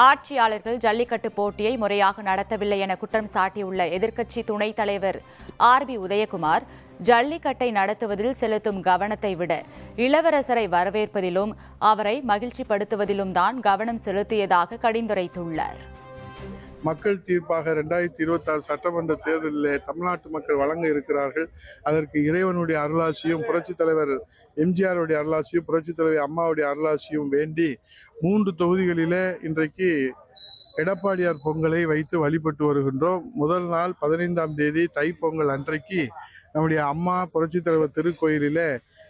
ஆட்சியாளர்கள் ஜல்லிக்கட்டு போட்டியை முறையாக நடத்தவில்லை என குற்றம் சாட்டியுள்ள எதிர்க்கட்சி துணைத் தலைவர் ஆர்.பி. உதயகுமார், ஜல்லிக்கட்டை நடத்துவதில் செலுத்தும் கவனத்தை விட இளவரசரை வரவேற்பதிலும் அவரை மகிழ்ச்சிப்படுத்துவதிலும் தான் கவனம் செலுத்தியதாக கடிந்துரைத்துள்ளார். மக்கள் தீர்ப்பாக 2026 சட்டமன்ற தேர்தலில் தமிழ்நாட்டு மக்கள் வழங்க இருக்கிறார்கள். அதற்கு இறைவனுடைய அருளாசியும் புரட்சித் தலைவர் எம்ஜிஆருடைய அருளாசியும் புரட்சித் தலைவர் அம்மாவுடைய அருளாசியும் வேண்டி 3 தொகுதிகளிலே இன்றைக்கு எடப்பாடியார் பொங்கலை வைத்து வழிபட்டு வருகின்றோம். முதல் நாள் 15ஆம் தேதி தைப்பொங்கல் அன்றைக்கு நம்முடைய அம்மா புரட்சித் தலைவர் திருக்கோயிலிலே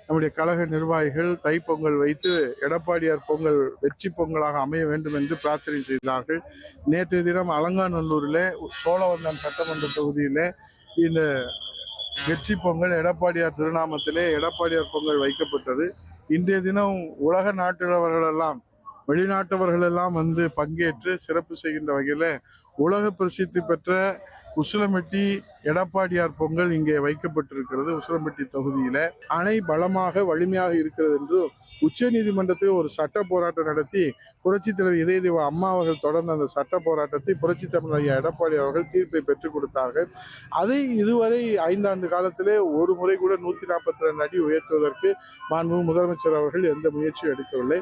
நம்முடைய கழக நிர்வாகிகள் தைப்பொங்கல் வைத்து எடப்பாடியார் பொங்கல் வெற்றி பொங்கலாக அமைய வேண்டும் என்று பிரார்த்தனை செய்தார்கள். நேற்றைய தினம் அலங்காநல்லூரில் சோழவந்தான் சட்டமன்ற தொகுதியில் இந்த வெற்றி பொங்கல் எடப்பாடியார் திருநாமத்திலே எடப்பாடியார் பொங்கல் வைக்கப்பட்டது. இன்றைய தினம் உலக நாட்டவர்களெல்லாம் வெளிநாட்டவர்களெல்லாம் வந்து பங்கேற்று சிறப்பு செய்கின்ற வகையில் உலக பிரசித்தி பெற்ற உசிலம்பட்டி எடப்பாடியார் பொங்கல் இங்கே வைக்கப்பட்டிருக்கிறது. உசிலம்பட்டி தொகுதியில அணை பலமாக வலிமையாக இருக்கிறது என்று உச்ச நீதிமன்றத்தில் ஒரு சட்ட போராட்டம் நடத்தி புரட்சித் தலைவர் இதய தெய்வ அம்மா அவர்கள் தொடர்ந்த அந்த சட்ட போராட்டத்தை புரட்சித் தலைவர் எடப்பாடி அவர்கள் தீர்ப்பை பெற்றுக் கொடுத்தார்கள். அதை இதுவரை 5 ஆண்டு காலத்திலே ஒரு முறை கூட 142 அடி உயர்த்துவதற்கு மாண்புமிகு முதலமைச்சர் அவர்கள் எந்த முயற்சியும் எடுக்கவில்லை.